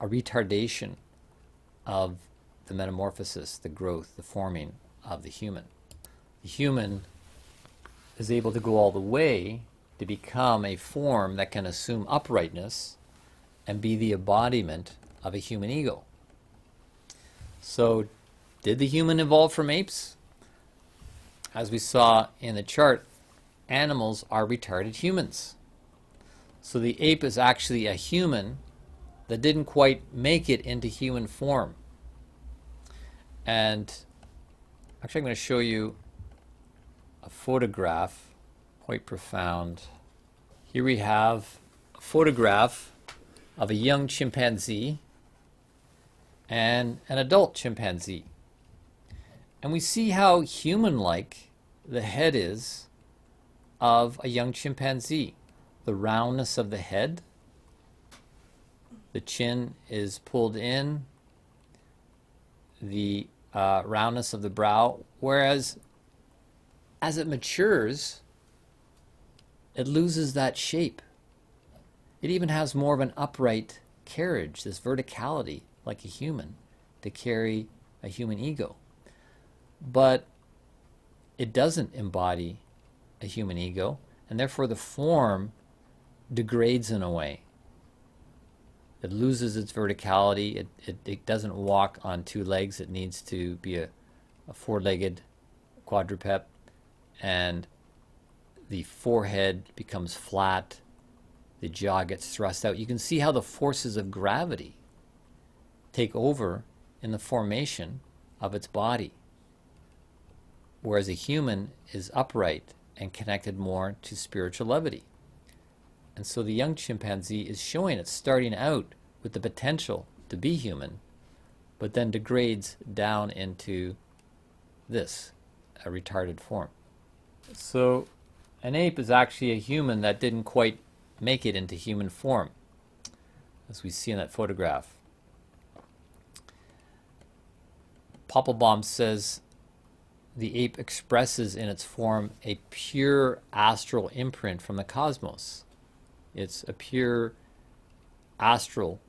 a retardation of the metamorphosis, the growth, the forming of the human. The human is able to go all the way to become a form that can assume uprightness and be the embodiment of a human ego. So, did the human evolve from apes? As we saw in the chart, animals are retarded humans. So the ape is actually a human that didn't quite make it into human form. And actually I'm going to show you a photograph, quite profound. Here we have a photograph of a young chimpanzee and an adult chimpanzee. And we see how human-like the head is of a young chimpanzee. The roundness of the head, the chin is pulled in, the roundness of the brow, whereas as it matures, it loses that shape. It even has more of an upright carriage, this verticality, like a human, to carry a human ego. But it doesn't embody a human ego, and therefore the form degrades in a way. It loses its verticality. It doesn't walk on two legs. It needs to be a four-legged quadruped, and the forehead becomes flat. The jaw gets thrust out. You can see how the forces of gravity take over in the formation of its body, whereas a human is upright and connected more to spiritual levity. And so the young chimpanzee is showing it's starting out with the potential to be human, but then degrades down into this, a retarded form. So an ape is actually a human that didn't quite make it into human form, as we see in that photograph. Poppelbaum says the ape expresses in its form a pure astral imprint from the cosmos. It's a pure astral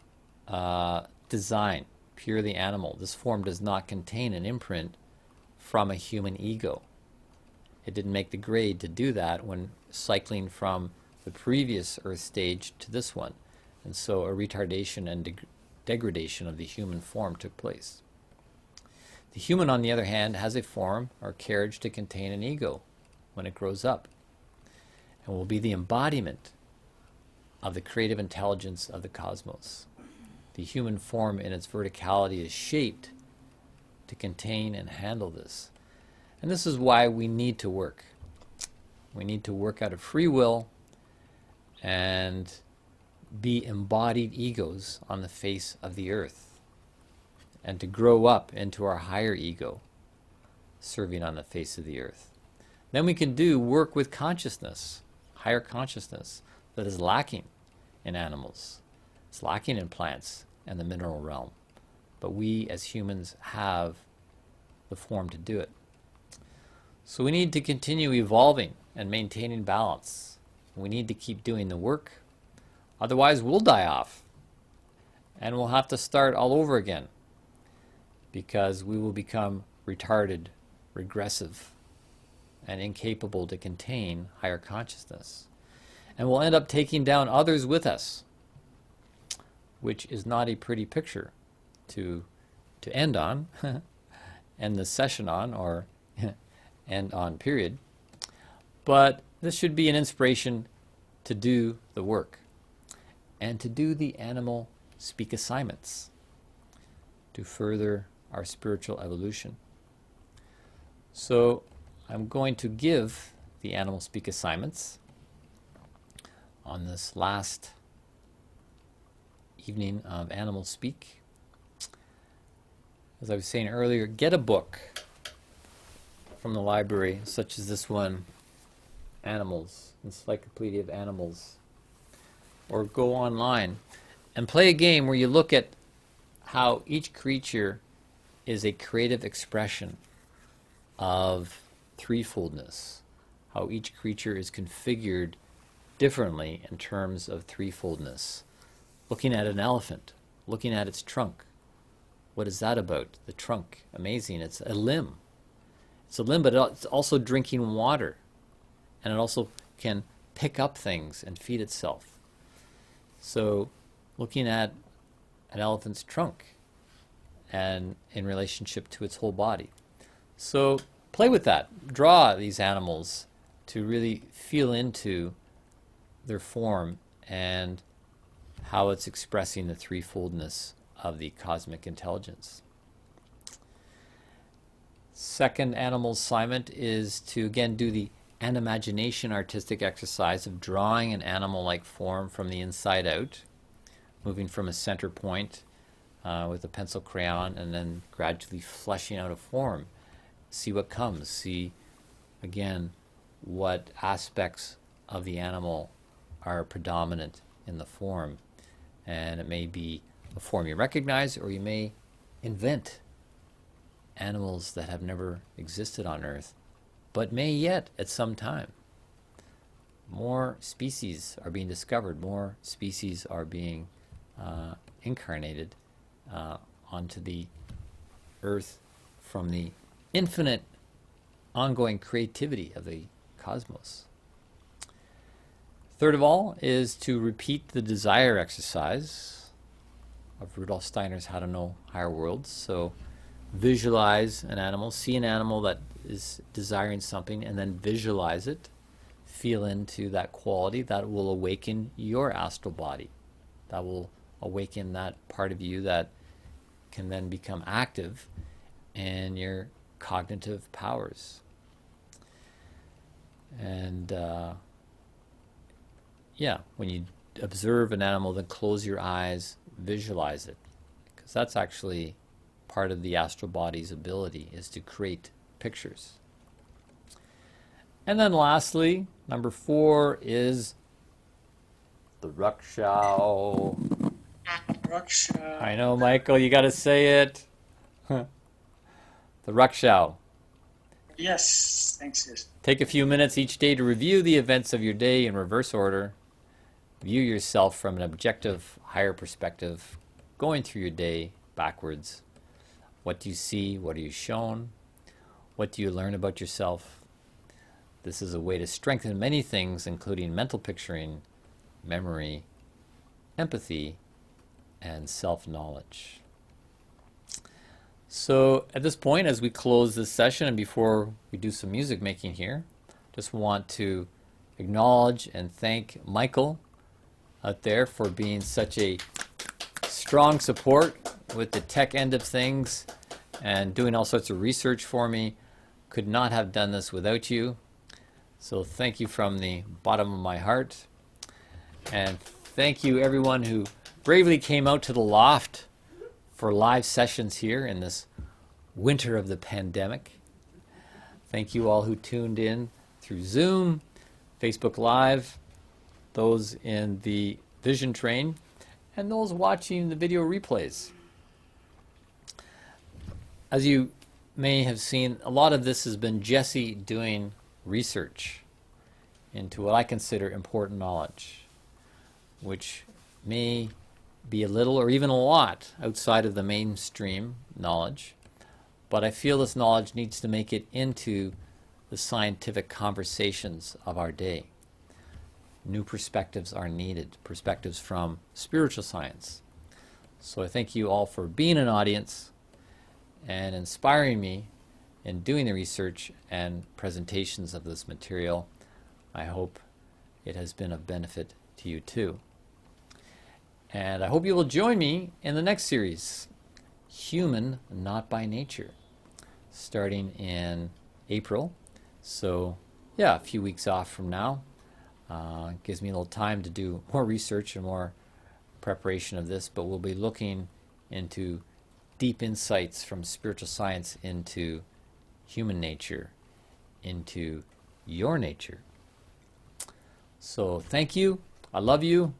design, purely animal. This form does not contain an imprint from a human ego. It didn't make the grade to do that when cycling from the previous Earth stage to this one. And so a retardation and degradation of the human form took place. The human, on the other hand, has a form or carriage to contain an ego when it grows up, and will be the embodiment of the creative intelligence of the cosmos. The human form in its verticality is shaped to contain and handle this. And this is why we need to work. We need to work out of free will and be embodied egos on the face of the earth, and to grow up into our higher ego serving on the face of the earth. Then we can do work with consciousness, higher consciousness, that is lacking in animals. It's lacking in plants and the mineral realm. But we as humans have the form to do it. So we need to continue evolving and maintaining balance. We need to keep doing the work. Otherwise we'll die off. And we'll have to start all over again, because we will become retarded, regressive, and incapable to contain higher consciousness. And we'll end up taking down others with us, which is not a pretty picture to end on, end the session on, or end on, period. But this should be an inspiration to do the work and to do the animal speak assignments to further our spiritual evolution. So I'm going to give the animal speak assignments on this last evening of Animal Speak. As I was saying earlier, get a book from the library, such as this one, Animals, Encyclopedia of Animals, or go online and play a game where you look at how each creature is a creative expression of threefoldness, how each creature is configured differently in terms of threefoldness. Looking at an elephant, looking at its trunk. What is that about? The trunk, amazing. It's a limb. It's a limb, but it's also drinking water. And it also can pick up things and feed itself. So looking at an elephant's trunk and in relationship to its whole body. So play with that. Draw these animals to really feel into their form and how it's expressing the threefoldness of the cosmic intelligence. Second animal assignment is to again do the animagination artistic exercise of drawing an animal-like form from the inside out, moving from a center point with a pencil crayon and then gradually fleshing out a form. See what comes. See again what aspects of the animal are predominant in the form. And it may be a form you recognize, or you may invent animals that have never existed on Earth, but may yet at some time. More species are being discovered, more species are being incarnated onto the Earth from the infinite ongoing creativity of the cosmos. Third of all is to repeat the desire exercise of Rudolf Steiner's How to Know Higher Worlds. So visualize an animal, see an animal that is desiring something, and then visualize it. Feel into that quality that will awaken your astral body. That will awaken that part of you that can then become active in your cognitive powers. And when you observe an animal, then close your eyes, visualize it, because that's actually part of the astral body's ability, is to create pictures. And then lastly, number 4 is the Ruksha. Ruksha. I know, Michael, you got to say it. The Ruksha. Yes, thanks, yes. Take a few minutes each day to review the events of your day in reverse order. View yourself from an objective, higher perspective, going through your day backwards. What do you see? What are you shown? What do you learn about yourself? This is a way to strengthen many things, including mental picturing, memory, empathy, and self-knowledge. So at this point, as we close this session and before we do some music making here, just want to acknowledge and thank Michael out there for being such a strong support with the tech end of things and doing all sorts of research for me. Could not have done this without you. So thank you from the bottom of my heart. And thank you everyone who bravely came out to the loft for live sessions here in this winter of the pandemic. Thank you all who tuned in through Zoom, Facebook Live, those in the Vision Train, and those watching the video replays. As you may have seen, a lot of this has been Jesse doing research into what I consider important knowledge, which may be a little or even a lot outside of the mainstream knowledge, but I feel this knowledge needs to make it into the scientific conversations of our day. New perspectives are needed, perspectives from spiritual science. So I thank you all for being an audience and inspiring me in doing the research and presentations of this material. I hope it has been of benefit to you too. And I hope you will join me in the next series, Human Not by Nature, starting in April. So yeah, a few weeks off from now. Gives me a little time to do more research and more preparation of this, but we'll be looking into deep insights from spiritual science into human nature, into your nature. So thank you. I love you.